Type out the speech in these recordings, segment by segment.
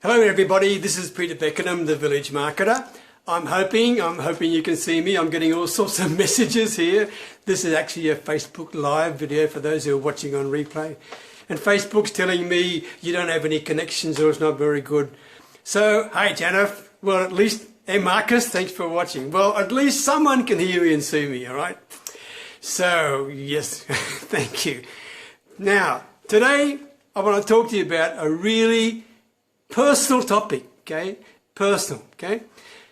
Hello everybody, this is Peter Beckenham, the Village Marketer. I'm hoping you can see me. I'm getting all sorts of messages here. This is actually a Facebook Live video for those who are watching on replay. And Facebook's telling me you don't have any connections or it's not very good. So, hey Janif, well at least, hey Marcus, thanks for watching. Well, at least someone can hear me and see me, alright? So, yes, thank you. Now, today I want to talk to you about a really personal topic, okay? Personal, okay?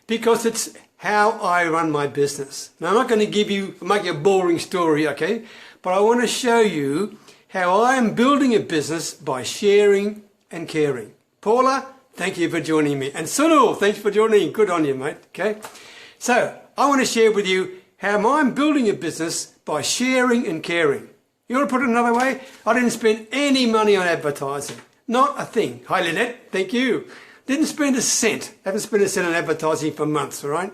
Because it's how I run my business. Now, I'm not going to make a boring story, okay? But I want to show you how I am building a business by sharing and caring. Paula, thank you for joining me. And Sunil, thanks for joining. Good on you, mate, okay? So, I want to share with you how I'm building a business by sharing and caring. You want to put it another way? I didn't spend any money on advertising. Not a thing. Hi Lynette, thank you. Didn't spend a cent. Haven't spent a cent on advertising for months, all right?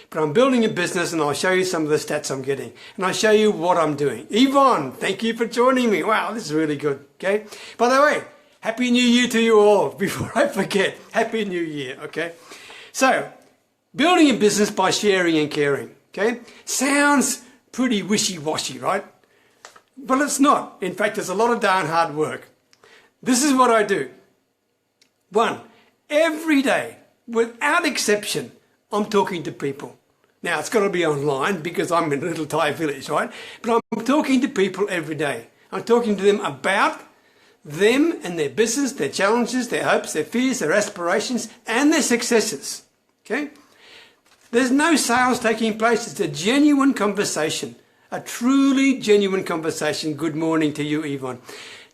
But I'm building a business and I'll show you some of the stats I'm getting. And I'll show you what I'm doing. Yvonne, thank you for joining me. Wow, this is really good, okay? By the way, Happy New Year to you all. Before I forget, Happy New Year, okay? So, building a business by sharing and caring, okay? Sounds pretty wishy-washy, right? But it's not. In fact, it's a lot of darn hard work. This is what I do. 1, every day, without exception, I'm talking to people. Now, it's got to be online because I'm in a little Thai village, right? But I'm talking to people every day. I'm talking to them about them and their business, their challenges, their hopes, their fears, their aspirations, and their successes, okay? There's no sales taking place. It's a genuine conversation, a truly genuine conversation. Good morning to you, Yvonne.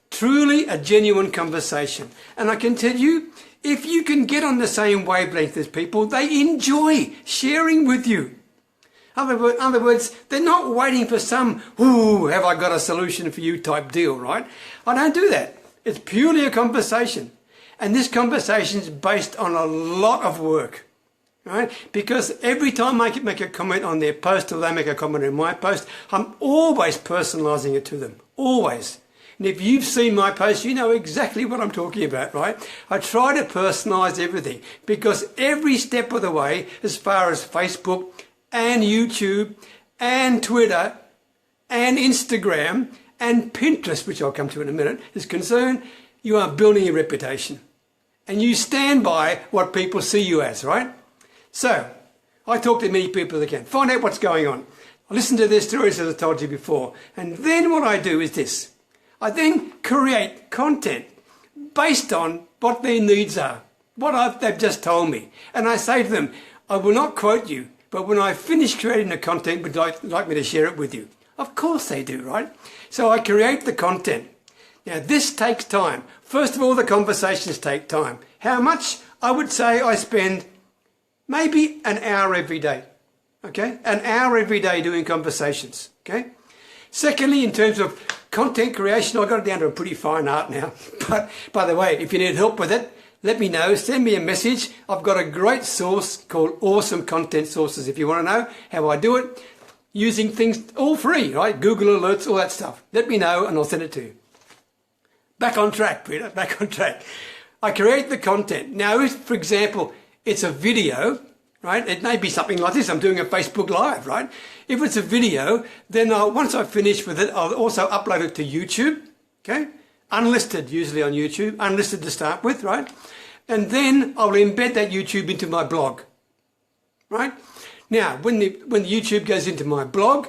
Truly a genuine conversation. And I can tell you, if you can get on the same wavelength as people, they enjoy sharing with you. In other words, they're not waiting for some, ooh, have I got a solution for you type deal, right? I don't do that. It's purely a conversation. And this conversation is based on a lot of work, right? Because every time I make a comment on their post or they make a comment on my post, I'm always personalizing it to them. Always. And if you've seen my post, you know exactly what I'm talking about, right? I try to personalize everything because every step of the way, as far as Facebook and YouTube and Twitter and Instagram and Pinterest, which I'll come to in a minute, is concerned, you are building a reputation. And you stand by what people see you as, right? So, I talk to many people that can. Find out what's going on. I listen to their stories as I told you before. And then what I do is this. I then create content based on what their needs are, what they've just told me. And I say to them, I will not quote you, but when I finish creating the content, would you like me to share it with you? Of course they do, right? So I create the content. Now this takes time. First of all, the conversations take time. How much? I would say I spend maybe an hour every day, okay? An hour every day doing conversations, okay? Secondly, in terms of content creation, I've got it down to a pretty fine art now. But by the way, if you need help with it, let me know. Send me a message. I've got a great source called Awesome Content Sources. If you want to know how I do it, using things all free, right? Google Alerts, all that stuff. Let me know and I'll send it to you. Back on track, Peter, back on track. I create the content. Now, if, for example, it's a video, right? It may be something like this. I'm doing a Facebook Live, right? If it's a video, then once I finish with it, I'll also upload it to YouTube, okay? Unlisted, usually on YouTube, unlisted to start with, right? And then I'll embed that YouTube into my blog, right? Now, when the YouTube goes into my blog,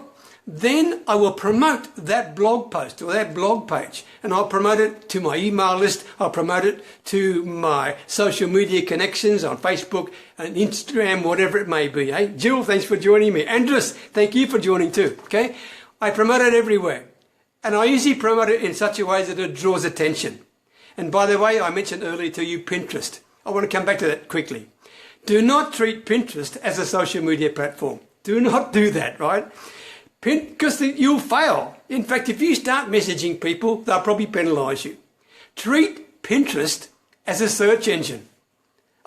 then I will promote that blog post or that blog page, and I'll promote it to my email list. I'll promote it to my social media connections on Facebook and Instagram, whatever it may be. Eh? Jill, thanks for joining me. Andres, thank you for joining too. Okay, I promote it everywhere, and I usually promote it in such a way that it draws attention. And by the way, I mentioned earlier to you Pinterest. I want to come back to that quickly. Do not treat Pinterest as a social media platform. Do not do that, right? Because you'll fail. In fact, if you start messaging people, they'll probably penalise you. Treat Pinterest as a search engine.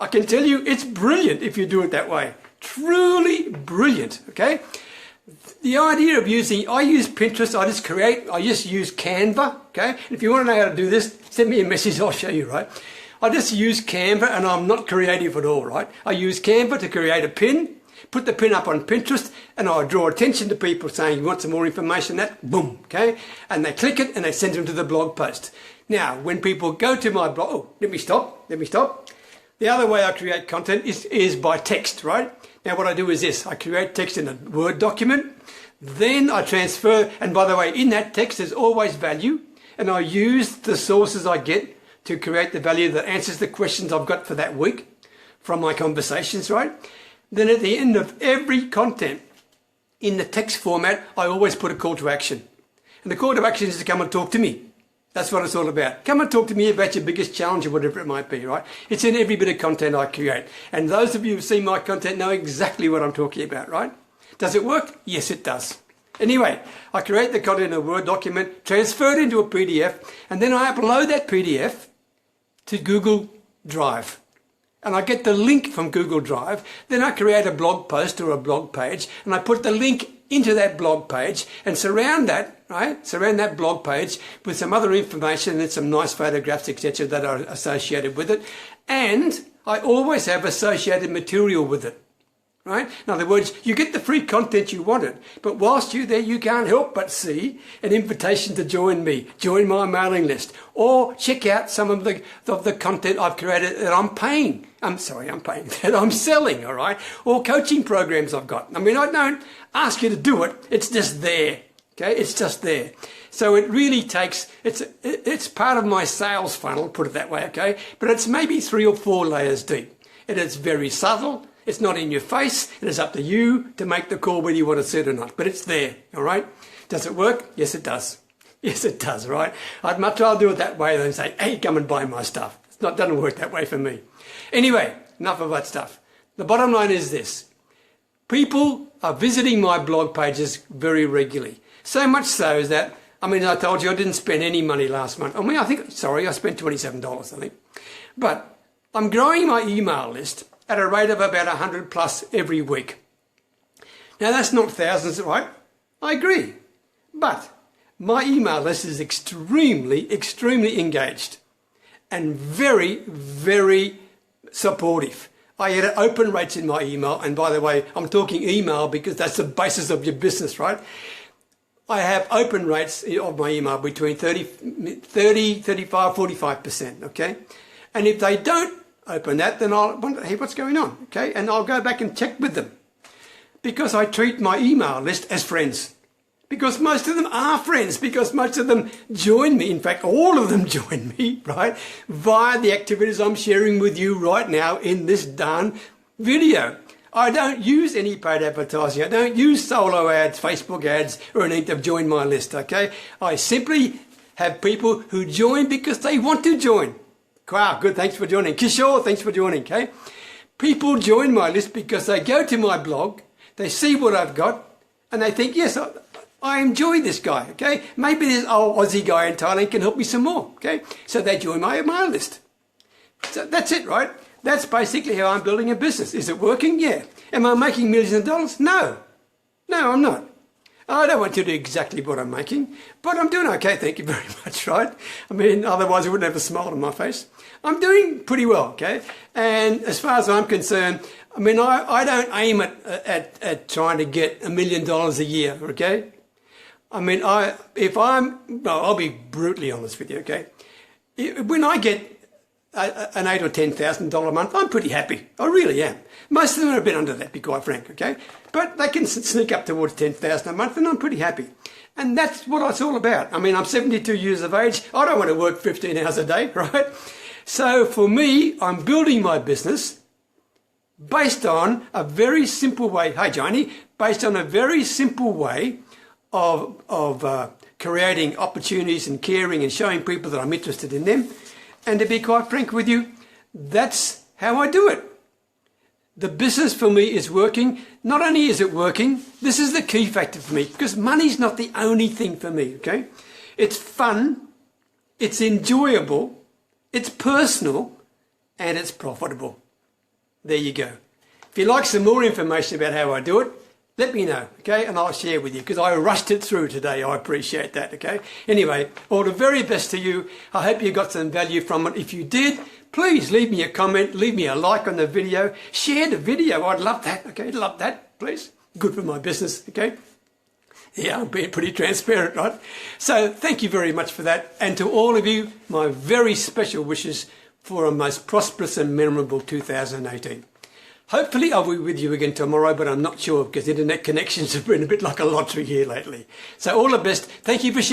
I can tell you it's brilliant if you do it that way. Truly brilliant, okay? The idea of I use Pinterest, I just use Canva, okay? If you want to know how to do this, send me a message, I'll show you, right? I just use Canva, and I'm not creative at all, right? I use Canva to create a pin, put the pin up on Pinterest, and I draw attention to people saying, you want some more information, that, boom, okay? And they click it and they send them to the blog post. Now, when people go to my blog, oh, let me stop. The other way I create content is by text, right? Now, what I do is this. I create text in a Word document, then I transfer, and by the way, in that text there's always value, and I use the sources I get to create the value that answers the questions I've got for that week from my conversations, right? Then at the end of every content in the text format, I always put a call to action. And the call to action is to come and talk to me. That's what it's all about. Come and talk to me about your biggest challenge or whatever it might be, right? It's in every bit of content I create. And those of you who've seen my content know exactly what I'm talking about, right? Does it work? Yes, it does. Anyway, I create the content in a Word document, transfer it into a PDF, and then I upload that PDF to Google Drive. And I get the link from Google Drive. Then I create a blog post or a blog page, and I put the link into that blog page and surround that, right? Surround that blog page with some other information and some nice photographs, etc., that are associated with it. And I always have associated material with it, right? In other words, you get the free content you wanted, but whilst you're there, you can't help but see an invitation to join me, join my mailing list, or check out some of the content I've created that that I'm selling, all right? Or coaching programs I've got. I mean, I don't ask you to do it. It's just there, okay? It's just there. So it really takes, it's part of my sales funnel, put it that way, okay? But it's maybe 3 or 4 layers deep. And it's very subtle. It's not in your face. It is up to you to make the call whether you want to see it or not. But it's there, all right? Does it work? Yes, it does. Yes, it does, right? I'd much rather do it that way than say, hey, come and buy my stuff. It doesn't work that way for me. Anyway, enough of that stuff. The bottom line is this. People are visiting my blog pages very regularly. So much so is that, I mean, I told you I didn't spend any money last month. I mean, I spent $27, I think. But I'm growing my email list at a rate of about 100 plus every week. Now, that's not thousands, right? I agree. But my email list is extremely, extremely engaged and very, very supportive. I get open rates in my email. And by the way, I'm talking email because that's the basis of your business, right? I have open rates of my email between 30, 35, 45%, okay? And if they don't open that, then I'll wonder, hey, what's going on, okay? And I'll go back and check with them because I treat my email list as friends. Because most of them are friends, because most of them join me. In fact, all of them join me, right, via the activities I'm sharing with you right now in this darn video. I don't use any paid advertising. I don't use solo ads, Facebook ads, or anything to join my list, okay? I simply have people who join because they want to join. Wow, good, thanks for joining. Kishore, thanks for joining, okay? People join my list because they go to my blog, they see what I've got, and they think, yes, I enjoy this guy, okay? Maybe this old Aussie guy in Thailand can help me some more, okay? So they join my email list. So that's it, right? That's basically how I'm building a business. Is it working? Yeah. Am I making millions of dollars? No. No, I'm not. I don't want to do exactly what I'm making, but I'm doing okay, thank you very much, right? I mean, otherwise I wouldn't have a smile on my face. I'm doing pretty well, okay? And as far as I'm concerned, I mean, I don't aim at trying to get $1 million a year, okay? I mean, I'll be brutally honest with you, okay? When I get an $8,000 or $10,000 a month, I'm pretty happy. I really am. Most of them are a bit under that, to be quite frank, okay? But they can sneak up towards $10,000 a month, and I'm pretty happy. And that's what it's all about. I mean, I'm 72 years of age. I don't want to work 15 hours a day, right? So for me, I'm building my business based on a very simple way. Hey, Johnny, based on a very simple way of creating opportunities and caring and showing people that I'm interested in them. And to be quite frank with you, that's how I do it. The business for me is working. Not only is it working, this is the key factor for me, because money's not the only thing for me, okay? It's fun, it's enjoyable, it's personal, and it's profitable. There you go. If you'd like some more information about how I do it, let me know, okay? And I'll share with you, because I rushed it through today. I appreciate that, okay? Anyway, all the very best to you. I hope you got some value from it. If you did, please leave me a comment, leave me a like on the video, share the video. I'd love that. Okay, love that, please. Good for my business. Okay. Yeah, I'm being pretty transparent, right? So thank you very much for that. And to all of you, my very special wishes for a most prosperous and memorable 2018. Hopefully I'll be with you again tomorrow, but I'm not sure because internet connections have been a bit like a lottery here lately. So all the best. Thank you for sharing.